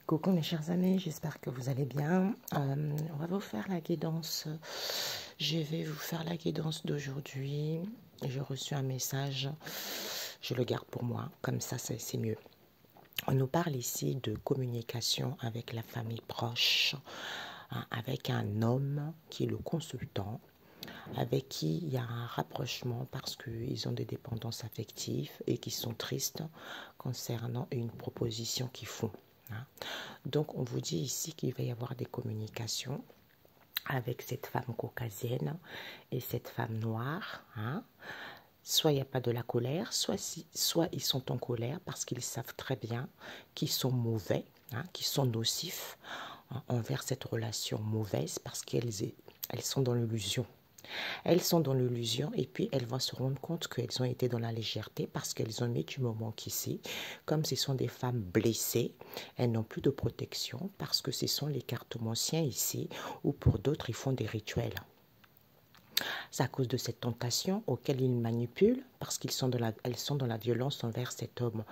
Coucou mes chers amis, j'espère que vous allez bien. On va vous faire la guidance. Je vais vous faire la guidance d'aujourd'hui. J'ai reçu un message, je le garde pour moi, comme ça c'est mieux. On nous parle ici de communication avec la famille proche, avec un homme qui est le consultant, avec qui il y a un rapprochement parce qu'ils ont des dépendances affectives et qui sont tristes concernant une proposition qu'ils font. Donc, on vous dit ici qu'il va y avoir des communications avec cette femme caucasienne et cette femme noire. Soit il n'y a pas de la colère, soit ils sont en colère parce qu'ils savent très bien qu'ils sont mauvais, qu'ils sont nocifs envers cette relation mauvaise parce qu'elles sont dans l'illusion. Elles sont dans l'illusion et puis elles vont se rendre compte qu'elles ont été dans la légèreté parce qu'elles ont mis du moment qu'ici, comme ce sont des femmes blessées, elles n'ont plus de protection parce que ce sont les cartomanciens ici ou pour d'autres ils font des rituels. C'est à cause de cette tentation auquel ils manipulent parce qu'elles sont dans la violence envers cet homme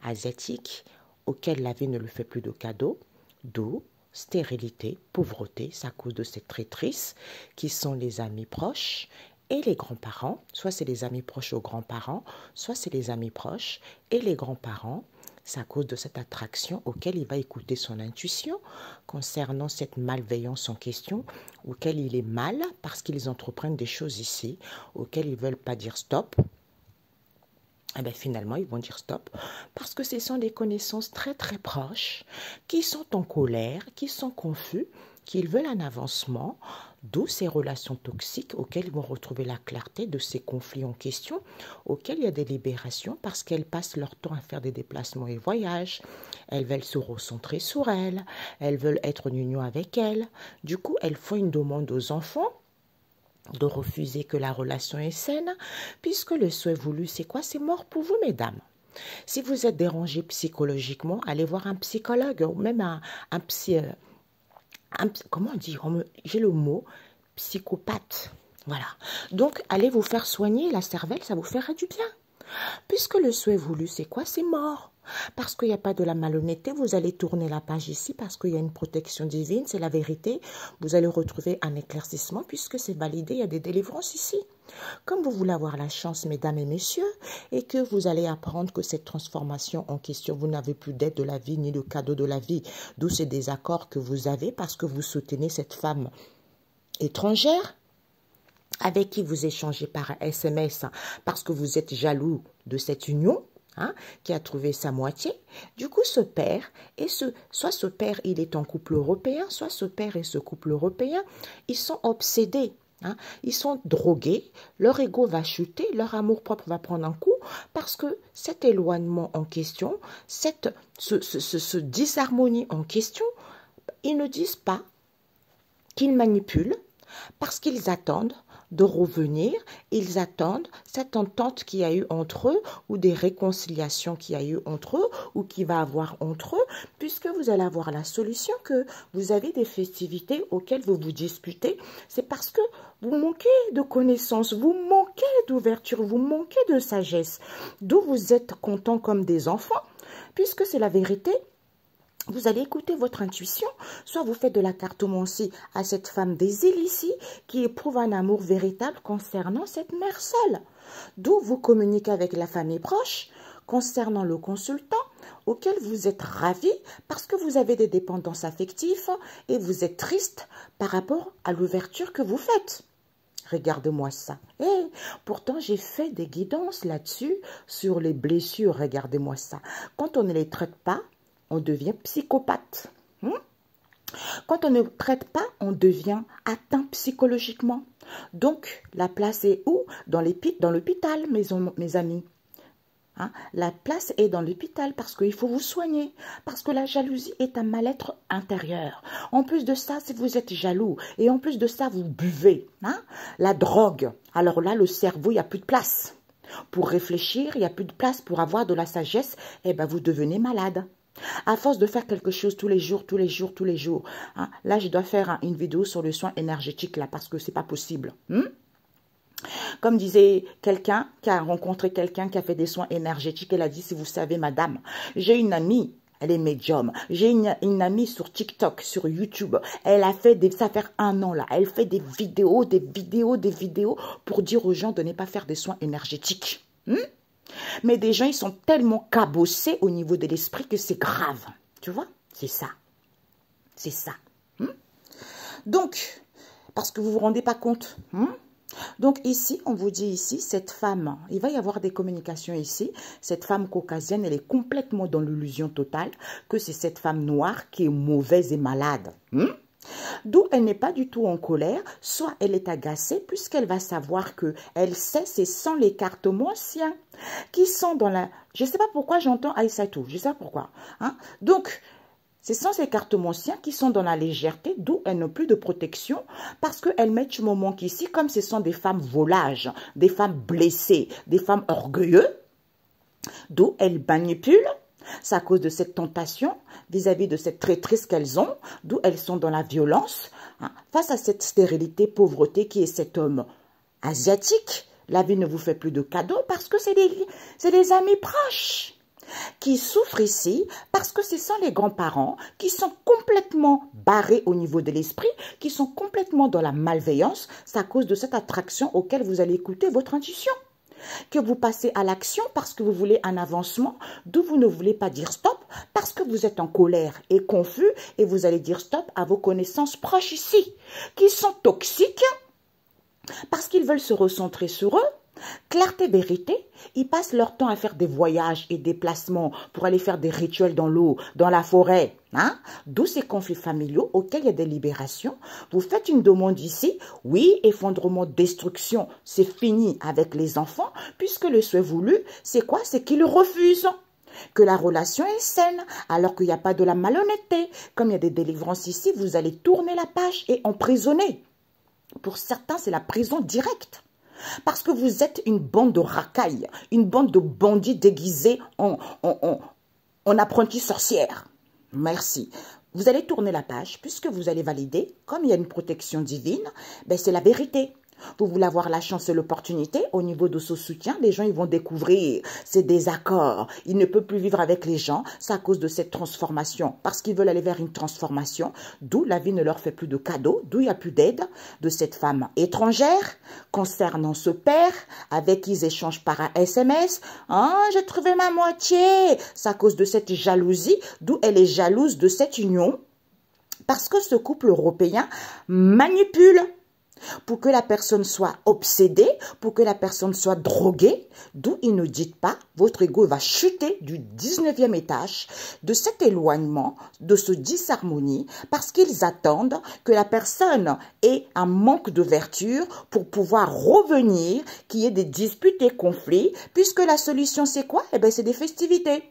asiatique auquel la vie ne lui fait plus de cadeaux, d'eau, stérilité, pauvreté, c'est à cause de cette traîtrise qui sont les amis proches et les grands-parents. Soit c'est les amis proches aux grands-parents, soit c'est les amis proches et les grands-parents. C'est à cause de cette attraction auquel il va écouter son intuition concernant cette malveillance en question, auquel il est mal parce qu'ils entreprennent des choses ici, auxquelles ils ne veulent pas dire stop. Eh bien, finalement, ils vont dire stop parce que ce sont des connaissances très très proches qui sont en colère, qui sont confus, qu'ils veulent un avancement, d'où ces relations toxiques auxquelles ils vont retrouver la clarté de ces conflits en question, auxquels il y a des libérations parce qu'elles passent leur temps à faire des déplacements et voyages. Elles veulent se recentrer sur elles, elles veulent être en union avec elles. Du coup, elles font une demande aux enfants de refuser que la relation est saine, puisque le souhait voulu, c'est quoi? C'est mort pour vous, mesdames. Si vous êtes dérangé psychologiquement, allez voir un psychologue ou même un psy... comment on dit? J'ai le mot psychopathe. Voilà. Donc, allez vous faire soigner la cervelle, ça vous fera du bien. Puisque le souhait voulu, c'est quoi? C'est mort. Parce qu'il n'y a pas de la malhonnêteté, vous allez tourner la page ici parce qu'il y a une protection divine, c'est la vérité. Vous allez retrouver un éclaircissement puisque c'est validé, il y a des délivrances ici. Comme vous voulez avoir la chance, mesdames et messieurs, et que vous allez apprendre que cette transformation en question, vous n'avez plus d'aide de la vie ni de cadeau de la vie, d'où ces désaccords que vous avez parce que vous soutenez cette femme étrangère, avec qui vous échangez par SMS parce que vous êtes jaloux de cette union, qui a trouvé sa moitié. Du coup, ce père, soit ce père, il est en couple européen, soit ce père et ce couple européen, ils sont obsédés. Ils sont drogués, leur ego va chuter, leur amour-propre va prendre un coup parce que cet éloignement en question, ce disharmonie en question, ils ne disent pas qu'ils manipulent parce qu'ils attendent de revenir, ils attendent cette entente qu'il y a eu entre eux ou des réconciliations qu'il y a eu entre eux ou qu'il va avoir entre eux, puisque vous allez avoir la solution que vous avez des festivités auxquelles vous vous disputez. C'est parce que vous manquez de connaissances, vous manquez d'ouverture, vous manquez de sagesse, d'où vous êtes contents comme des enfants, puisque c'est la vérité. Vous allez écouter votre intuition, soit vous faites de la cartomancie à cette femme des îles ici, qui éprouve un amour véritable concernant cette mère seule. D'où vous communiquez avec la famille proche, concernant le consultant, auquel vous êtes ravi parce que vous avez des dépendances affectives et vous êtes triste par rapport à l'ouverture que vous faites. Regardez-moi ça. Et pourtant, j'ai fait des guidances là-dessus, sur les blessures, regardez-moi ça. Quand on ne les traite pas, on devient psychopathe. Quand on ne traite pas, on devient atteint psychologiquement. Donc, la place est où? Dans l'hôpital, mes amis. La place est dans l'hôpital parce qu'il faut vous soigner. Parce que la jalousie est un mal-être intérieur. En plus de ça, si vous êtes jaloux, et en plus de ça, vous buvez la drogue. Alors là, le cerveau, il n'y a plus de place. Pour réfléchir, il n'y a plus de place pour avoir de la sagesse. Eh bien, vous devenez malade. À force de faire quelque chose tous les jours. Là, je dois faire une vidéo sur le soin énergétique, là, parce que c'est pas possible. Comme disait quelqu'un qui a rencontré quelqu'un qui a fait des soins énergétiques, elle a dit, si vous savez, madame, j'ai une amie, elle est médium. J'ai une amie sur TikTok, sur YouTube. Elle a fait ça fait 1 an là. Elle fait des vidéos pour dire aux gens de ne pas faire des soins énergétiques. Mais des gens, ils sont tellement cabossés au niveau de l'esprit que c'est grave. Tu vois? C'est ça. C'est ça. Donc, parce que vous ne vous rendez pas compte. Donc ici, on vous dit ici, cette femme, il va y avoir des communications ici. Cette femme caucasienne, elle est complètement dans l'illusion totale que c'est cette femme noire qui est mauvaise et malade. D'où elle n'est pas du tout en colère, soit elle est agacée puisqu'elle va savoir que elle sait, c'est sans l'écartement ancien qui sont dans la... Je ne sais pas pourquoi j'entends Aïssatou, je ne sais pas pourquoi. Donc, c'est sans écartement ancien qui sont dans la légèreté, d'où elles n'ont plus de protection parce qu'elles mettent du moment qu'ici, comme ce sont des femmes volages, des femmes blessées, des femmes orgueilleuses, d'où elles manipulent. C'est à cause de cette tentation vis-à-vis de cette traîtrise qu'elles ont, d'où elles sont dans la violence. Face à cette stérilité, pauvreté qui est cet homme asiatique, la vie ne vous fait plus de cadeaux parce que c'est des amis proches qui souffrent ici parce que ce sont les grands-parents qui sont complètement barrés au niveau de l'esprit, qui sont complètement dans la malveillance. C'est à cause de cette attraction auquel vous allez écouter votre intuition. Que vous passez à l'action parce que vous voulez un avancement, d'où vous ne voulez pas dire stop parce que vous êtes en colère et confus et vous allez dire stop à vos connaissances proches ici, qui sont toxiques parce qu'ils veulent se recentrer sur eux. Clarté, vérité, ils passent leur temps à faire des voyages et des déplacements pour aller faire des rituels dans l'eau, dans la forêt. D'où ces conflits familiaux auxquels il y a des libérations. Vous faites une demande ici. Oui, effondrement, destruction, c'est fini avec les enfants puisque le souhait voulu, c'est quoi? C'est qu'ils refusent. Que la relation est saine, alors qu'il n'y a pas de la malhonnêteté. Comme il y a des délivrances ici, vous allez tourner la page et emprisonner. Pour certains, c'est la prison directe. Parce que vous êtes une bande de racailles, une bande de bandits déguisés en apprentis sorcières. Merci. Vous allez tourner la page puisque vous allez valider, comme il y a une protection divine, c'est la vérité. Vous voulez avoir la chance et l'opportunité au niveau de ce soutien, les gens ils vont découvrir ces désaccords. Ils ne peuvent plus vivre avec les gens, c'est à cause de cette transformation. Parce qu'ils veulent aller vers une transformation, d'où la vie ne leur fait plus de cadeaux, d'où il n'y a plus d'aide de cette femme étrangère concernant ce père avec qui ils échangent par un SMS. J'ai trouvé ma moitié. C'est à cause de cette jalousie, d'où elle est jalouse de cette union. Parce que ce couple européen manipule. Pour que la personne soit obsédée, pour que la personne soit droguée, d'où ils ne dites pas, votre ego va chuter du 19e étage, de cet éloignement, de ce disharmonie, parce qu'ils attendent que la personne ait un manque de vertu pour pouvoir revenir, qu'il y ait des disputes et conflits, puisque la solution c'est quoi? C'est des festivités.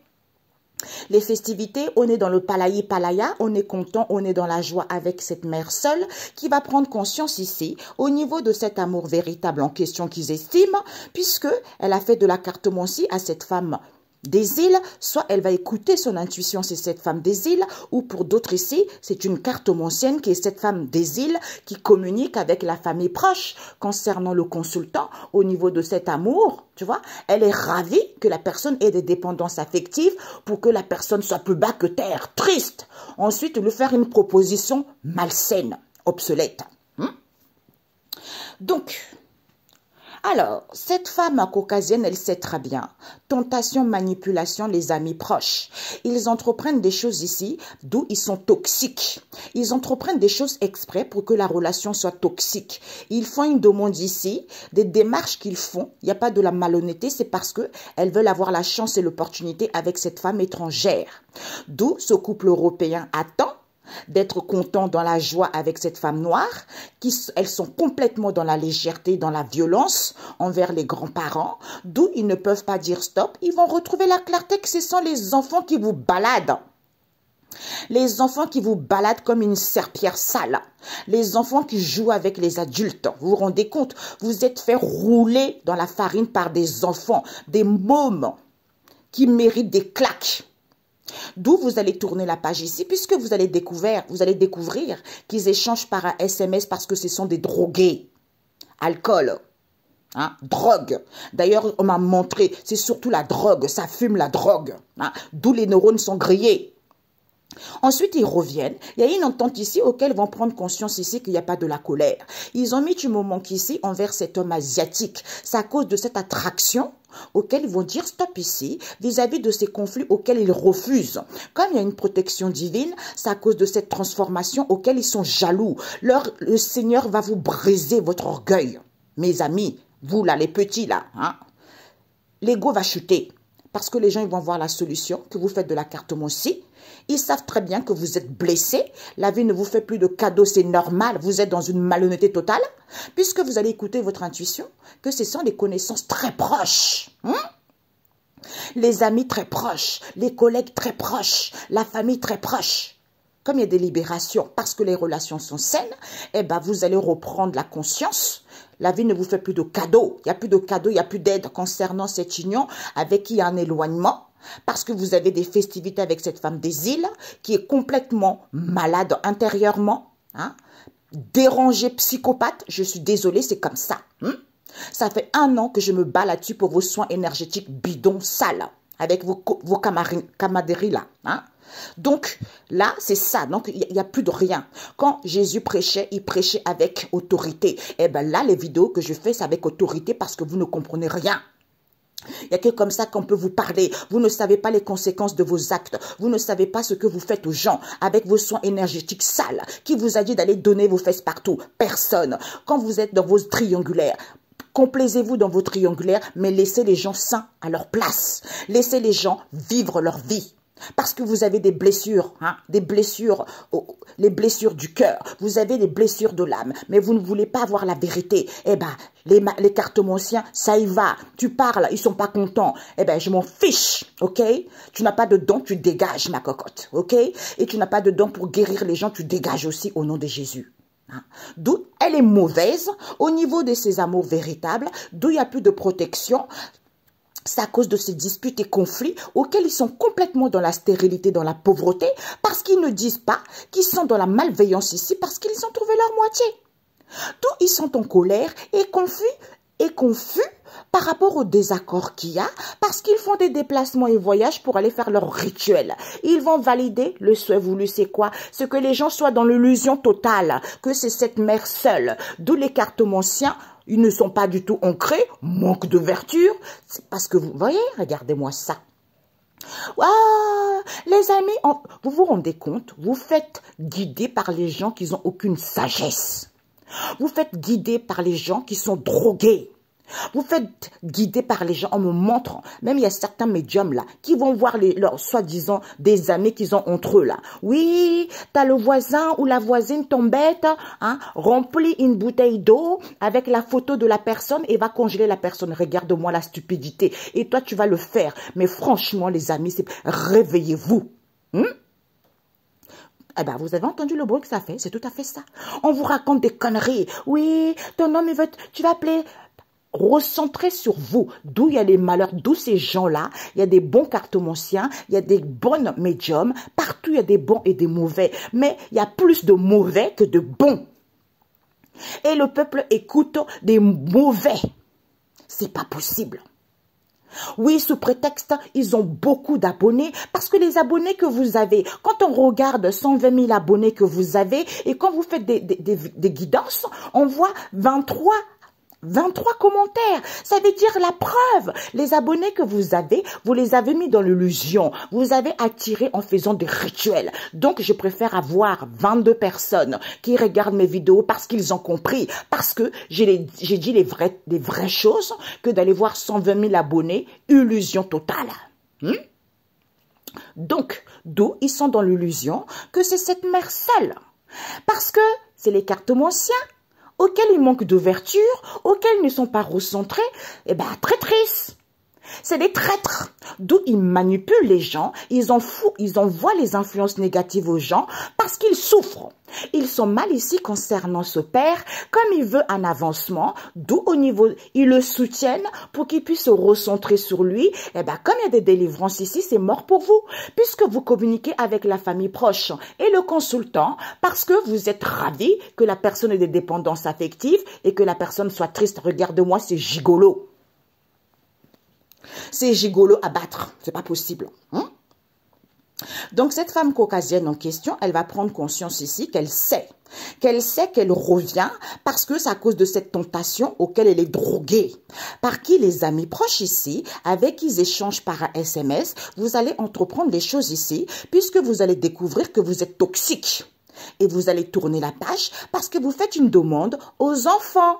Les festivités, on est dans le palaya, on est content, on est dans la joie avec cette mère seule qui va prendre conscience ici au niveau de cet amour véritable en question qu'ils estiment, puisque elle a fait de la cartomancie à cette femme des îles, soit elle va écouter son intuition, c'est cette femme des îles, ou pour d'autres ici, c'est une cartomancienne qui est cette femme des îles qui communique avec la famille proche concernant le consultant au niveau de cet amour, tu vois. Elle est ravie que la personne ait des dépendances affectives pour que la personne soit plus bas que terre, triste. Ensuite, lui faire une proposition malsaine, obsolète. Donc... Alors, cette femme caucasienne, elle sait très bien. Tentation, manipulation, les amis proches. Ils entreprennent des choses ici, d'où ils sont toxiques. Ils entreprennent des choses exprès pour que la relation soit toxique. Ils font une demande ici, des démarches qu'ils font. Il n'y a pas de la malhonnêteté, c'est parce que elles veulent avoir la chance et l'opportunité avec cette femme étrangère. D'où ce couple européen attend d'être content dans la joie avec cette femme noire, elles sont complètement dans la légèreté, dans la violence envers les grands-parents, d'où ils ne peuvent pas dire stop, ils vont retrouver la clarté que ce sont les enfants qui vous baladent. Les enfants qui vous baladent comme une serpillère sale. Les enfants qui jouent avec les adultes. Vous vous rendez compte? Vous êtes fait rouler dans la farine par des enfants, des mômes qui méritent des claques. D'où vous allez tourner la page ici, puisque vous allez découvrir qu'ils échangent par un SMS parce que ce sont des drogués. Alcool, drogue. D'ailleurs, on m'a montré, c'est surtout la drogue, ça fume la drogue. D'où les neurones sont grillés. Ensuite, ils reviennent. Il y a une entente ici auquel ils vont prendre conscience ici qu'il n'y a pas de la colère. Ils ont mis du moment qu'ici envers cet homme asiatique. C'est à cause de cette attraction auquel ils vont dire stop ici, vis-à-vis de ces conflits auxquels ils refusent. Comme il y a une protection divine, c'est à cause de cette transformation auquel ils sont jaloux. Le Seigneur va vous briser votre orgueil. Mes amis, vous là, les petits là, hein? L'ego va chuter. Parce que les gens ils vont voir la solution, que vous faites de la cartomancie. Ils savent très bien que vous êtes blessé. La vie ne vous fait plus de cadeaux, c'est normal. Vous êtes dans une malhonnêteté totale. Puisque vous allez écouter votre intuition, que ce sont des connaissances très proches. Les amis très proches, les collègues très proches, la famille très proche. Comme il y a des libérations, parce que les relations sont saines, eh ben vous allez reprendre la conscience. La vie ne vous fait plus de cadeaux. Il n'y a plus de cadeaux, il n'y a plus d'aide concernant cette union avec qui il y a un éloignement. Parce que vous avez des festivités avec cette femme des îles qui est complètement malade intérieurement, hein, dérangée, psychopathe. Je suis désolée, c'est comme ça. Ça fait 1 an que je me bats là-dessus pour vos soins énergétiques bidons, sales, avec vos camaraderies là. Hein. Donc là, c'est ça. Donc il n'y a plus de rien. Quand Jésus prêchait, il prêchait avec autorité. Et bien là, les vidéos que je fais, c'est avec autorité parce que vous ne comprenez rien. Il n'y a que comme ça qu'on peut vous parler. Vous ne savez pas les conséquences de vos actes. Vous ne savez pas ce que vous faites aux gens avec vos soins énergétiques sales. Qui vous a dit d'aller donner vos fesses partout? Personne. Quand vous êtes dans vos triangulaires, complaisez-vous dans vos triangulaires, mais laissez les gens sains à leur place. Laissez les gens vivre leur vie. Parce que vous avez des blessures, hein, des blessures, les blessures du cœur, vous avez des blessures de l'âme, mais vous ne voulez pas avoir la vérité. Eh ben, les cartomanciens, ça y va. Tu parles, ils sont pas contents. Eh ben, je m'en fiche, ok? Tu n'as pas de don, tu dégages, ma cocotte, ok? Et tu n'as pas de don pour guérir les gens, tu dégages aussi au nom de Jésus. D'où elle est mauvaise au niveau de ses amours véritables, d'où il n'y a plus de protection. C'est à cause de ces disputes et conflits auxquels ils sont complètement dans la stérilité, dans la pauvreté, parce qu'ils ne disent pas qu'ils sont dans la malveillance ici, parce qu'ils ont trouvé leur moitié. D'où ils sont en colère et confus par rapport au désaccord qu'il y a, parce qu'ils font des déplacements et voyages pour aller faire leur rituel. Ils vont valider le souhait voulu, c'est quoi? C'est que les gens soient dans l'illusion totale, que c'est cette mère seule. D'où les cartomanciens, ils ne sont pas du tout ancrés, manque de vertu. C'est parce que vous voyez, regardez-moi ça. Ah, les amis, vous vous rendez compte? Vous faites guider par les gens qui n'ont aucune sagesse. Vous faites guider par les gens qui sont drogués. Vous faites guider par les gens en me montrant. Même il y a certains médiums là qui vont voir leurs soi-disant des amis qu'ils ont entre eux là. Oui, t'as le voisin ou la voisine t'embête, hein, remplit une bouteille d'eau avec la photo de la personne et va congeler la personne. Regarde-moi la stupidité. Et toi tu vas le faire. Mais franchement les amis, réveillez-vous. Eh ben, vous avez entendu le bruit que ça fait, c'est tout à fait ça. On vous raconte des conneries. Oui, ton homme, tu vas appeler. Recentrez sur vous, d'où il y a les malheurs, d'où ces gens-là, il y a des bons cartomanciens, il y a des bonnes médiums, partout il y a des bons et des mauvais, mais il y a plus de mauvais que de bons. Et le peuple écoute des mauvais. C'est pas possible. Oui, sous prétexte, ils ont beaucoup d'abonnés, parce que les abonnés que vous avez, quand on regarde 120 000 abonnés que vous avez, et quand vous faites des guidances, on voit 23 commentaires. Ça veut dire la preuve. Les abonnés que vous les avez mis dans l'illusion. Vous avez attiré en faisant des rituels. Donc, je préfère avoir 22 personnes qui regardent mes vidéos parce qu'ils ont compris. Parce que j'ai dit les vraies choses que d'aller voir 120 000 abonnés. Illusion totale. Donc, d'où ils sont dans l'illusion que c'est cette mère seule. Parce que c'est les cartomanciens auxquels il manque d'ouverture, auxquels ils ne sont pas recentrés, eh bien, traîtrices. C'est des traîtres. D'où ils manipulent les gens, ils envoient les influences négatives aux gens parce qu'ils souffrent. Ils sont mal ici concernant ce père, comme il veut un avancement, d'où au niveau, ils le soutiennent pour qu'il puisse se recentrer sur lui. Eh bien, comme il y a des délivrances ici, c'est mort pour vous, puisque vous communiquez avec la famille proche et le consultant, parce que vous êtes ravis que la personne ait des dépendances affectives et que la personne soit triste. Regarde-moi, c'est gigolo. C'est gigolo à battre, c'est pas possible. Donc, cette femme caucasienne en question, elle va prendre conscience ici qu'elle sait qu'elle revient parce que c'est à cause de cette tentation auquel elle est droguée. Par qui les amis proches ici, avec qui ils échangent par SMS, vous allez entreprendre les choses ici, puisque vous allez découvrir que vous êtes toxique. Et vous allez tourner la page parce que vous faites une demande aux enfants.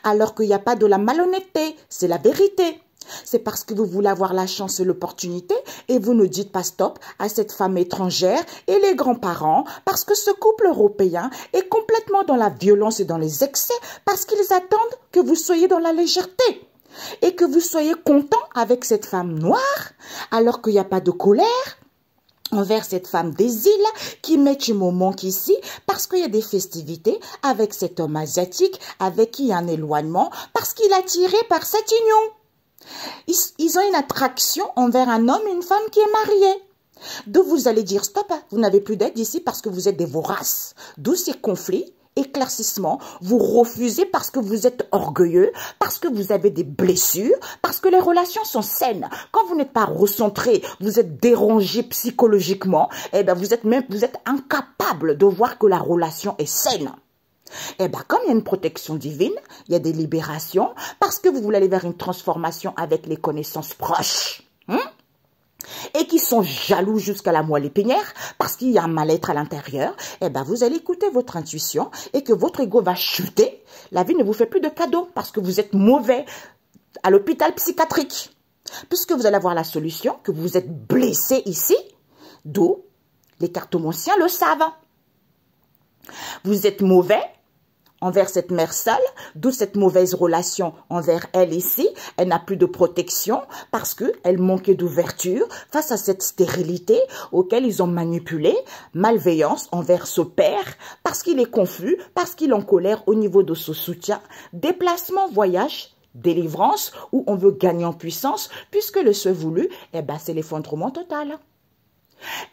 Alors qu'il n'y a pas de la malhonnêteté, c'est la vérité. C'est parce que vous voulez avoir la chance et l'opportunité et vous ne dites pas stop à cette femme étrangère et les grands-parents parce que ce couple européen est complètement dans la violence et dans les excès parce qu'ils attendent que vous soyez dans la légèreté et que vous soyez content avec cette femme noire alors qu'il n'y a pas de colère envers cette femme des îles qui met du moment qu'ici parce qu'il y a des festivités avec cet homme asiatique avec qui il y a un éloignement parce qu'il est attiré par cette union. Ils ont une attraction envers un homme et une femme qui est mariée. D'où vous allez dire stop, vous n'avez plus d'aide ici parce que vous êtes des voraces. D'où ces conflits, éclaircissements, vous refusez parce que vous êtes orgueilleux, parce que vous avez des blessures, parce que les relations sont saines. Quand vous n'êtes pas recentré, vous êtes dérangé psychologiquement, eh bien vous êtes incapable de voir que la relation est saine. Eh bien, comme il y a une protection divine, il y a des libérations, parce que vous voulez aller vers une transformation avec les connaissances proches, et qui sont jaloux jusqu'à la moelle épinière, parce qu'il y a un mal-être à l'intérieur, eh bien, vous allez écouter votre intuition, et que votre ego va chuter. La vie ne vous fait plus de cadeaux, parce que vous êtes mauvais à l'hôpital psychiatrique. Puisque vous allez avoir la solution, que vous êtes blessé ici, d'où les cartomanciens le savent. Vous êtes mauvais envers cette mère seule, d'où cette mauvaise relation envers elle ici. Elle n'a plus de protection parce qu'elle manquait d'ouverture face à cette stérilité auquel ils ont manipulé, malveillance envers ce père parce qu'il est confus, parce qu'il est en colère au niveau de ce soutien, déplacement, voyage, délivrance où on veut gagner en puissance puisque le souhait voulu, eh ben, c'est l'effondrement total.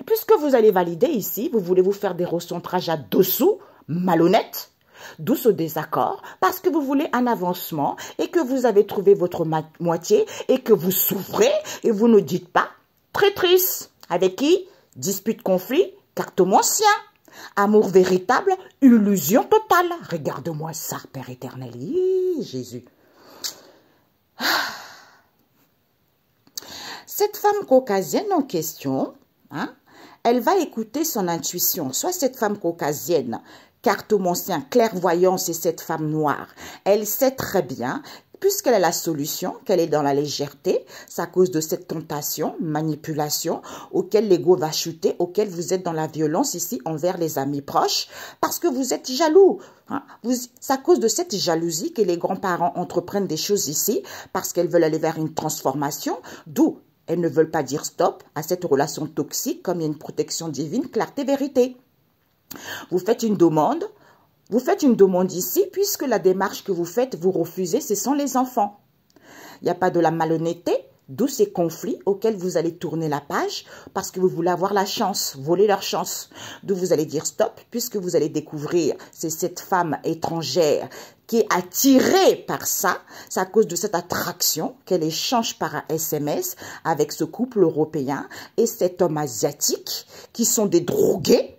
Puisque vous allez valider ici, vous voulez vous faire des recentrages à dessous, malhonnête, d'où ce désaccord, parce que vous voulez un avancement et que vous avez trouvé votre moitié et que vous souffrez et vous ne dites pas traîtrise. Avec qui? Dispute, conflit, cartomancien. Amour véritable, illusion totale. Regarde-moi ça, Père éternel. Jésus. Cette femme caucasienne en question, elle va écouter son intuition. Soit cette femme caucasienne, cartomancien, clairvoyance et cette femme noire, elle sait très bien, puisqu'elle a la solution, qu'elle est dans la légèreté, c'est à cause de cette tentation, manipulation, auquel l'ego va chuter, auquel vous êtes dans la violence ici envers les amis proches, parce que vous êtes jaloux. C'est à cause de cette jalousie que les grands-parents entreprennent des choses ici, parce qu'elles veulent aller vers une transformation, d'où elles ne veulent pas dire stop à cette relation toxique, comme il y a une protection divine, clarté, vérité. Vous faites une demande ici, puisque la démarche que vous faites, vous refusez, ce sont les enfants. Il n'y a pas de la malhonnêteté, d'où ces conflits auxquels vous allez tourner la page, parce que vous voulez avoir la chance, voler leur chance. D'où vous allez dire stop, puisque vous allez découvrir, c'est cette femme étrangère qui est attirée par ça, c'est à cause de cette attraction qu'elle échange par un SMS avec ce couple européen et cet homme asiatique, qui sont des drogués.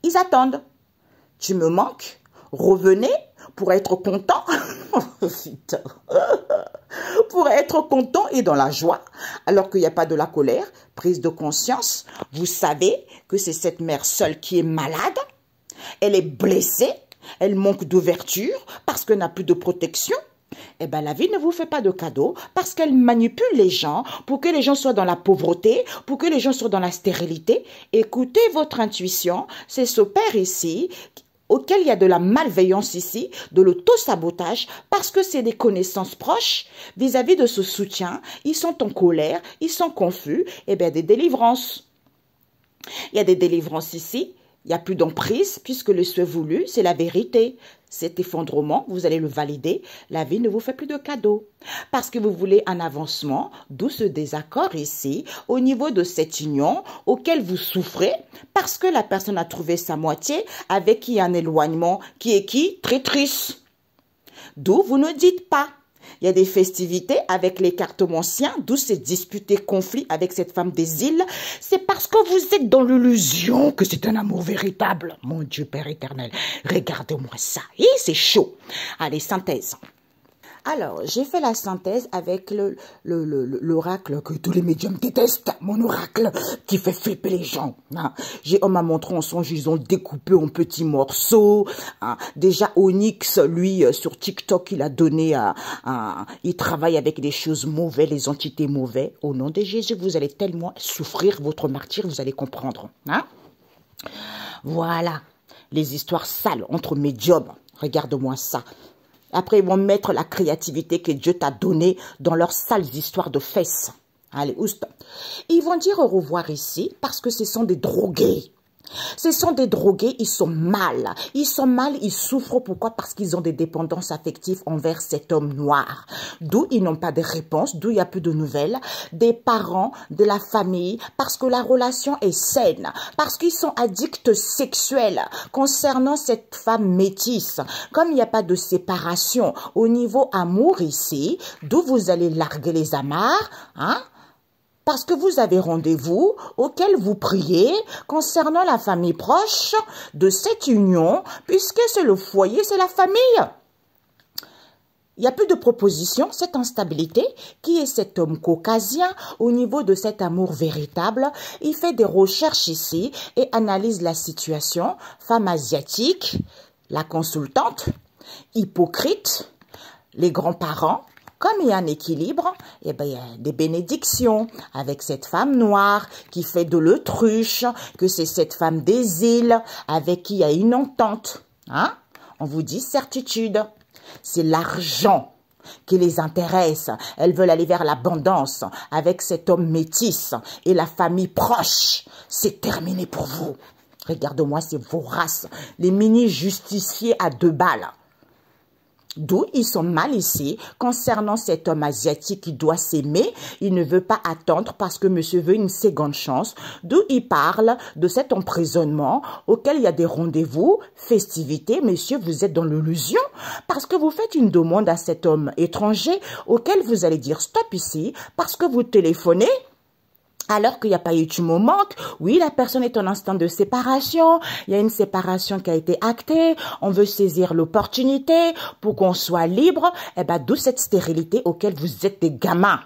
Ils attendent. Tu me manques, revenez pour être content. Putain. Pour être content et dans la joie, alors qu'il n'y a pas de la colère, prise de conscience. Vous savez que c'est cette mère seule qui est malade, elle est blessée, elle manque d'ouverture parce qu'elle n'a plus de protection. Eh bien, la vie ne vous fait pas de cadeaux parce qu'elle manipule les gens pour que les gens soient dans la pauvreté, pour que les gens soient dans la stérilité. Écoutez votre intuition, c'est ce père ici auquel il y a de la malveillance ici, de l'auto-sabotage, parce que c'est des connaissances proches vis-à-vis de ce soutien. Ils sont en colère, ils sont confus, eh bien, des délivrances. Il y a des délivrances ici. Il n'y a plus d'emprise puisque le souhait voulu, c'est la vérité. Cet effondrement, vous allez le valider. La vie ne vous fait plus de cadeaux. Parce que vous voulez un avancement, d'où ce désaccord ici, au niveau de cette union auquel vous souffrez, parce que la personne a trouvé sa moitié avec qui il y a un éloignement qui est qui? Traîtrise. D'où vous ne dites pas. Il y a des festivités avec les cartomanciens, d'où ces disputes et conflits avec cette femme des îles. C'est parce que vous êtes dans l'illusion que c'est un amour véritable. Mon Dieu, Père éternel, regardez-moi ça. Et c'est chaud. Allez, synthèse. Alors, j'ai fait la synthèse avec l'oracle que tous les médiums détestent, mon oracle qui fait flipper les gens. Hein. On m'a montré en songe, ils ont découpé en petits morceaux. Hein. Déjà, Onyx, lui, sur TikTok, il a donné il travaille avec des choses mauvaises, les entités mauvaises. Au nom de Jésus, vous allez tellement souffrir votre martyre, vous allez comprendre. Hein. Voilà, les histoires sales entre médiums. Regarde-moi ça. Après, ils vont mettre la créativité que Dieu t'a donnée dans leurs sales histoires de fesses. Allez, oust. Ils vont dire au revoir ici parce que ce sont des drogués. Ce sont des drogués, ils sont mal. Ils sont mal, ils souffrent. Pourquoi? Parce qu'ils ont des dépendances affectives envers cet homme noir. D'où ils n'ont pas de réponse, d'où il y a peu de nouvelles. Des parents, de la famille, parce que la relation est saine. Parce qu'ils sont addicts sexuels concernant cette femme métisse. Comme il n'y a pas de séparation au niveau amour ici, d'où vous allez larguer les amarres, hein? Parce que vous avez rendez-vous auquel vous priez concernant la famille proche de cette union, puisque c'est le foyer, c'est la famille. Il n'y a plus de proposition, cette instabilité, qui est cet homme caucasien au niveau de cet amour véritable. Il fait des recherches ici et analyse la situation. Femme asiatique, la consultante, hypocrite, les grands-parents. Comme il y a un équilibre, eh ben, il y a des bénédictions avec cette femme noire qui fait de l'autruche, que c'est cette femme des îles avec qui il y a une entente. Hein? On vous dit certitude. C'est l'argent qui les intéresse. Elles veulent aller vers l'abondance avec cet homme métis et la famille proche. C'est terminé pour vous. Regarde-moi, c'est vorace. Les mini-justiciers à 2 balles. D'où ils sont mal ici concernant cet homme asiatique qui doit s'aimer. Il ne veut pas attendre parce que monsieur veut une seconde chance. D'où il parle de cet emprisonnement auquel il y a des rendez-vous, festivités. Monsieur, vous êtes dans l'illusion parce que vous faites une demande à cet homme étranger auquel vous allez dire stop ici parce que vous téléphonez. Alors qu'il n'y a pas eu tu me manques, oui, la personne est en instant de séparation, il y a une séparation qui a été actée, on veut saisir l'opportunité pour qu'on soit libre, et ben d'où cette stérilité auquel vous êtes des gamins.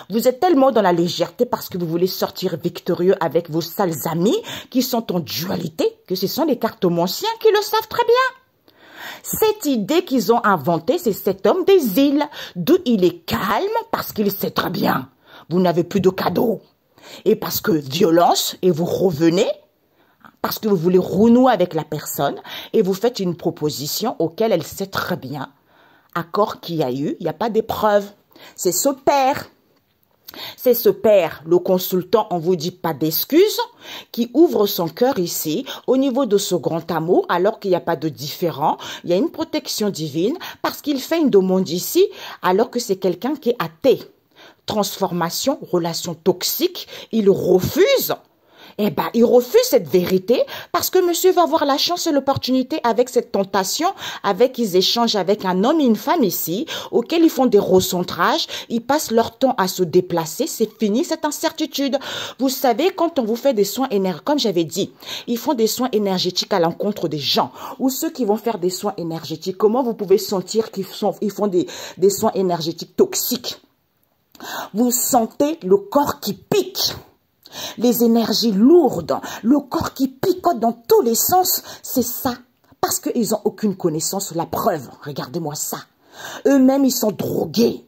Vous êtes tellement dans la légèreté parce que vous voulez sortir victorieux avec vos sales amis qui sont en dualité, que ce sont les cartomanciens qui le savent très bien. Cette idée qu'ils ont inventée, c'est cet homme des îles, d'où il est calme parce qu'il sait très bien. Vous n'avez plus de cadeaux. Et parce que violence, et vous revenez, parce que vous voulez renouer avec la personne, et vous faites une proposition auquel elle sait très bien. Accord qu'il y a eu, il n'y a pas d'épreuve. C'est ce père. C'est ce père, le consultant, on vous dit pas d'excuses, qui ouvre son cœur ici, au niveau de ce grand amour, alors qu'il n'y a pas de différent. Il y a une protection divine, parce qu'il fait une demande ici, alors que c'est quelqu'un qui est athée. Transformation, relation toxique, il refuse. Eh ben, il refuse cette vérité parce que monsieur va avoir la chance et l'opportunité avec cette tentation, avec ils échangent avec un homme et une femme ici, auxquels ils font des recentrages, ils passent leur temps à se déplacer, c'est fini cette incertitude. Vous savez, quand on vous fait des soins énergétiques, comme j'avais dit, ils font des soins énergétiques à l'encontre des gens, ou ceux qui vont faire des soins énergétiques, comment vous pouvez sentir qu'ils font des soins énergétiques toxiques? Vous sentez le corps qui pique, les énergies lourdes, le corps qui picote dans tous les sens, c'est ça. Parce qu'ils n'ont aucune connaissance, la preuve, regardez-moi ça. Eux-mêmes, ils sont drogués.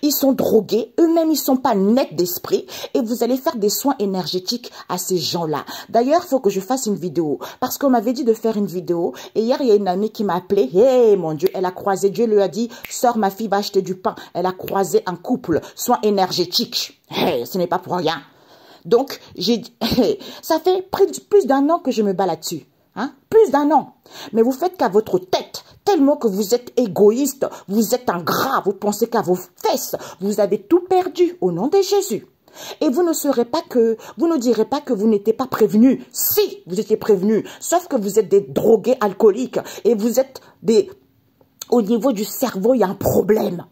Ils sont drogués, eux-mêmes, ils sont pas nets d'esprit et vous allez faire des soins énergétiques à ces gens-là. D'ailleurs, il faut que je fasse une vidéo parce qu'on m'avait dit de faire une vidéo et hier, il y a une amie qui m'a appelé. Hey, mon Dieu, elle a croisé, Dieu lui a dit, sors ma fille, va acheter du pain. Elle a croisé un couple, soins énergétiques. Hey, ce n'est pas pour rien. Donc, ça fait plus d'1 an que je me bats là-dessus. Hein? Plus d'1 an. Mais vous faites qu'à votre tête, tellement que vous êtes égoïste, vous êtes ingrat, vous pensez qu'à vos fesses, vous avez tout perdu au nom de Jésus. Et vous ne direz pas que vous n'étiez pas prévenu. Si, vous étiez prévenu, sauf que vous êtes des drogués alcooliques et vous êtes des Au niveau du cerveau, il y a un problème.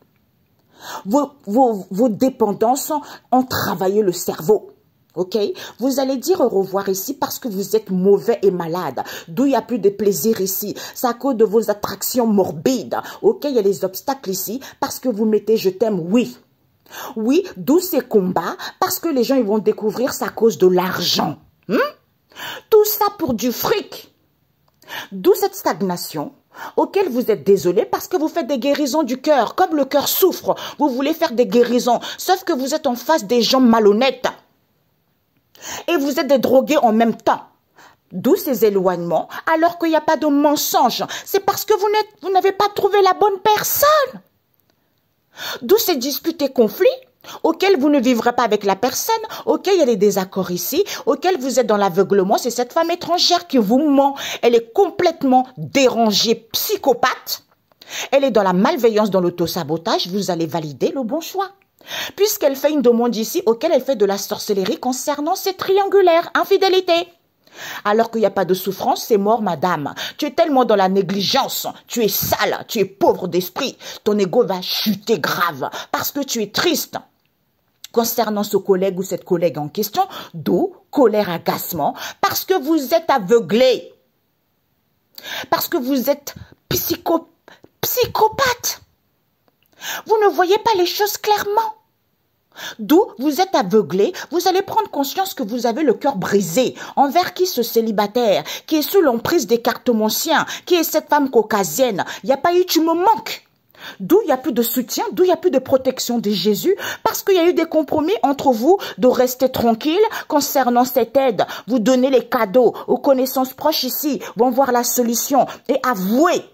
Vos dépendances ont travaillé le cerveau. Ok, vous allez dire au revoir ici parce que vous êtes mauvais et malade. D'où il n'y a plus de plaisir ici. C'est à cause de vos attractions morbides. Ok, il y a des obstacles ici parce que vous mettez je t'aime, oui. Oui, d'où ces combats parce que les gens ils vont découvrir c'est à cause de l'argent. Tout ça pour du fric. D'où cette stagnation auquel vous êtes désolé parce que vous faites des guérisons du cœur. Comme le cœur souffre, vous voulez faire des guérisons. Sauf que vous êtes en face des gens malhonnêtes. Et vous êtes des drogués en même temps. D'où ces éloignements, alors qu'il n'y a pas de mensonge. C'est parce que vous n'avez pas trouvé la bonne personne. D'où ces disputes et conflits, auxquels vous ne vivrez pas avec la personne, auxquels il y a des désaccords ici, auxquels vous êtes dans l'aveuglement. C'est cette femme étrangère qui vous ment. Elle est complètement dérangée, psychopathe. Elle est dans la malveillance, dans l'autosabotage. Vous allez valider le bon choix. Puisqu'elle fait une demande ici auquel elle fait de la sorcellerie concernant ces triangulaires, infidélité. Alors qu'il n'y a pas de souffrance, c'est mort, madame. Tu es tellement dans la négligence, tu es sale, tu es pauvre d'esprit. Ton ego va chuter grave parce que tu es triste. Concernant ce collègue ou cette collègue en question, d'où colère, agacement, parce que vous êtes aveuglé. Parce que vous êtes psychopathe. Vous ne voyez pas les choses clairement. D'où vous êtes aveuglé, vous allez prendre conscience que vous avez le cœur brisé. Envers qui ce célibataire, qui est sous l'emprise des cartomanciens, qui est cette femme caucasienne. Il n'y a pas eu, tu me manques. D'où il n'y a plus de soutien, d'où il n'y a plus de protection de Jésus, parce qu'il y a eu des compromis entre vous de rester tranquille concernant cette aide. Vous donnez les cadeaux aux connaissances proches ici, vont voir la solution et avouer.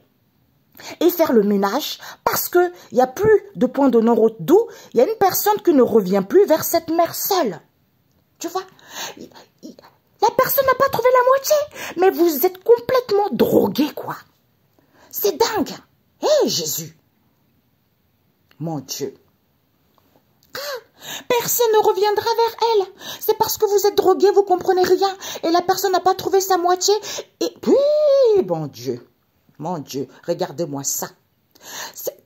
Et faire le ménage parce qu'il n'y a plus de point de non-retour. D'où il y a une personne qui ne revient plus vers cette mère seule. Tu vois, la personne n'a pas trouvé la moitié, mais vous êtes complètement drogué, quoi. C'est dingue. Hé, Jésus. Mon Dieu. Personne ne reviendra vers elle. C'est parce que vous êtes drogué, vous comprenez rien. Et la personne n'a pas trouvé sa moitié. Et puis, bon Dieu. Mon Dieu, regardez-moi ça.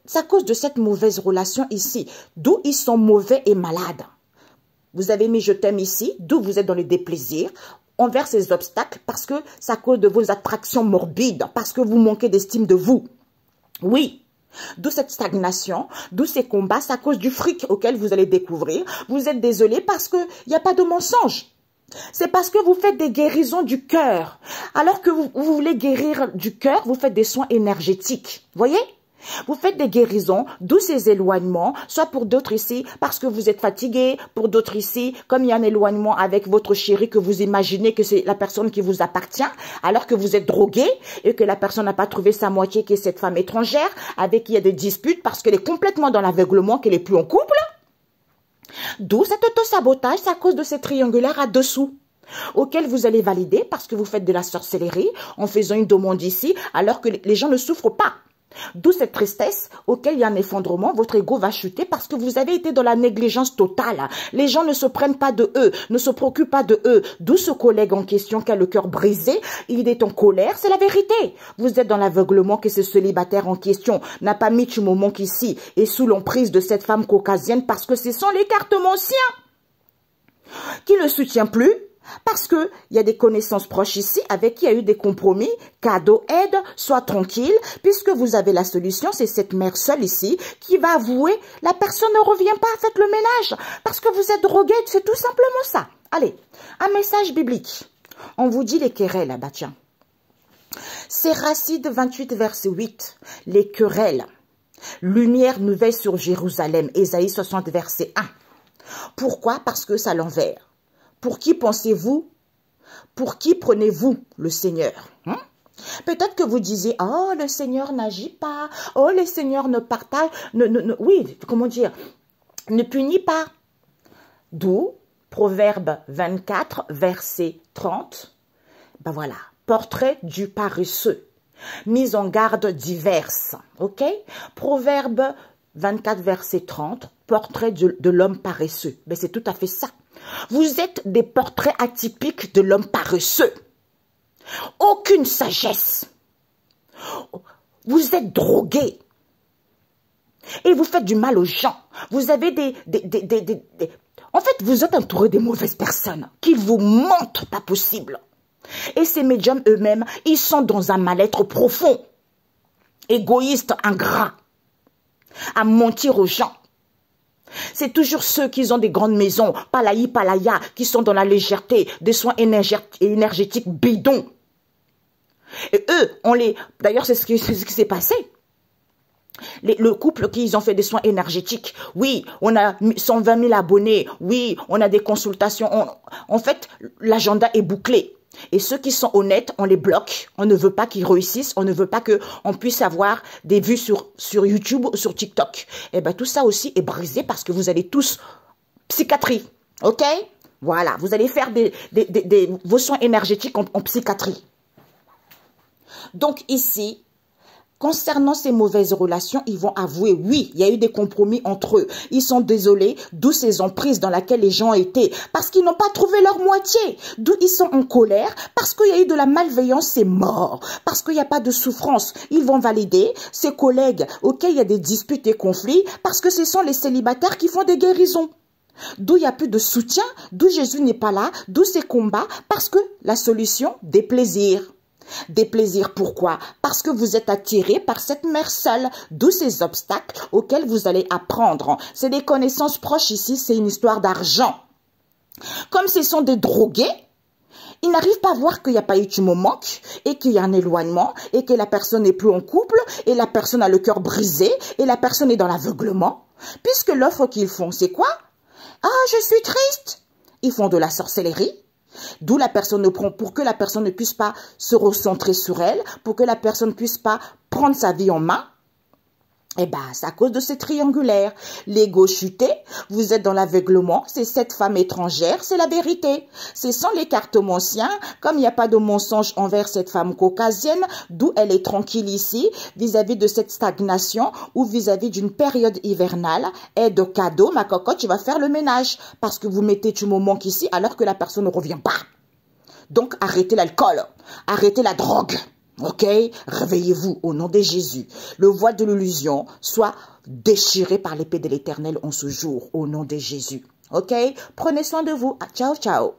C'est à cause de cette mauvaise relation ici, d'où ils sont mauvais et malades. Vous avez mis je t'aime ici, d'où vous êtes dans le déplaisir, envers ces obstacles, parce que c'est à cause de vos attractions morbides, parce que vous manquez d'estime de vous. Oui, d'où cette stagnation, d'où ces combats, c'est à cause du fric auquel vous allez découvrir. Vous êtes désolé parce qu'il n'y a pas de mensonge. C'est parce que vous faites des guérisons du cœur. Alors que vous voulez guérir du cœur, vous faites des soins énergétiques. Voyez? Vous faites des guérisons, d'où ces éloignements, soit pour d'autres ici, parce que vous êtes fatigué, pour d'autres ici, comme il y a un éloignement avec votre chéri que vous imaginez que c'est la personne qui vous appartient, alors que vous êtes drogué et que la personne n'a pas trouvé sa moitié qui est cette femme étrangère, avec qui il y a des disputes parce qu'elle est complètement dans l'aveuglement, qu'elle n'est plus en couple. D'où cet autosabotage, c'est à cause de ces triangulaires à dessous, auxquels vous allez valider parce que vous faites de la sorcellerie en faisant une demande ici, alors que les gens ne souffrent pas. D'où cette tristesse auquel il y a un effondrement, votre ego va chuter parce que vous avez été dans la négligence totale. Les gens ne se prennent pas de eux, ne se préoccupent pas de eux. D'où ce collègue en question qui a le cœur brisé, il est en colère, c'est la vérité. Vous êtes dans l'aveuglement que ce célibataire en question n'a pas mis du moment qu'ici est sous l'emprise de cette femme caucasienne parce que ce sont les cartomanciens qui ne le soutiennent plus. Parce qu'il y a des connaissances proches ici avec qui il y a eu des compromis, cadeaux, aide, sois tranquille, puisque vous avez la solution, c'est cette mère seule ici qui va avouer, la personne ne revient pas, faites le ménage, parce que vous êtes drogué, c'est tout simplement ça. Allez, un message biblique. On vous dit les querelles là-bas, tiens. C'est Racide 28, verset 8, les querelles. Lumière nouvelle sur Jérusalem, Ésaïe 60, verset 1. Pourquoi? Parce que c'est à l'envers. Pour qui pensez-vous? Pour qui prenez-vous le Seigneur? Peut-être que vous disiez, oh, le Seigneur n'agit pas, oh, le Seigneur ne partage, oui, comment dire, ne punit pas. D'où, Proverbe 24, verset 30, ben voilà, portrait du paresseux, mise en garde diverses, ok? Proverbe 24, verset 30, portrait de l'homme paresseux, ben c'est tout à fait ça. Vous êtes des portraits atypiques de l'homme paresseux. Aucune sagesse. Vous êtes drogué. Et vous faites du mal aux gens. Vous avez En fait, vous êtes entouré des mauvaises personnes qui vous mentent, pas possible. Et ces médiums eux-mêmes, ils sont dans un mal-être profond, égoïste, ingrat, à mentir aux gens. C'est toujours ceux qui ont des grandes maisons, palaï, palaya, qui sont dans la légèreté, des soins énergétiques bidons. Et eux, D'ailleurs, c'est ce qui s'est passé. Le couple qui ont fait des soins énergétiques, oui, on a 120 000 abonnés, oui, on a des consultations. En fait, l'agenda est bouclé. Et ceux qui sont honnêtes, on les bloque. On ne veut pas qu'ils réussissent. On ne veut pas qu'on puisse avoir des vues sur YouTube ou sur TikTok. Et bien, tout ça aussi est brisé parce que vous allez tous psychiatrie. OK? Voilà. Vous allez faire vos soins énergétiques en psychiatrie. Donc, ici, concernant ces mauvaises relations, ils vont avouer, oui, il y a eu des compromis entre eux. Ils sont désolés, d'où ces emprises dans lesquelles les gens étaient, parce qu'ils n'ont pas trouvé leur moitié. D'où ils sont en colère, parce qu'il y a eu de la malveillance, c'est mort. Parce qu'il n'y a pas de souffrance. Ils vont valider ces collègues auxquels il y a des disputes et conflits, parce que ce sont les célibataires qui font des guérisons. D'où il n'y a plus de soutien, d'où Jésus n'est pas là, d'où ces combats, parce que la solution, des plaisirs. Des plaisirs, pourquoi? Parce que vous êtes attiré par cette mère seule, d'où ces obstacles auxquels vous allez apprendre. C'est des connaissances proches ici, c'est une histoire d'argent. Comme ce sont des drogués, ils n'arrivent pas à voir qu'il n'y a pas eu de manque et qu'il y a un éloignement et que la personne n'est plus en couple et la personne a le cœur brisé et la personne est dans l'aveuglement. Puisque l'offre qu'ils font, c'est quoi? Ah, je suis triste. Ils font de la sorcellerie. D'où la personne ne prend, pour que la personne ne puisse pas se recentrer sur elle, pour que la personne ne puisse pas prendre sa vie en main. Eh bien, c'est à cause de ces triangulaires. L'ego chuté, vous êtes dans l'aveuglement, c'est cette femme étrangère, c'est la vérité. C'est sans l'écartement-sien, comme il n'y a pas de mensonge envers cette femme caucasienne, d'où elle est tranquille ici, vis-à-vis de cette stagnation ou vis-à-vis d'une période hivernale. Et de cadeau, ma cocotte, tu vas faire le ménage, parce que vous mettez du moment ici alors que la personne ne revient pas. Donc, arrêtez l'alcool, arrêtez la drogue. Ok, réveillez-vous au nom de Jésus. Le voile de l'illusion soit déchiré par l'épée de l'Éternel en ce jour, au nom de Jésus. Ok, prenez soin de vous. Ciao, ciao.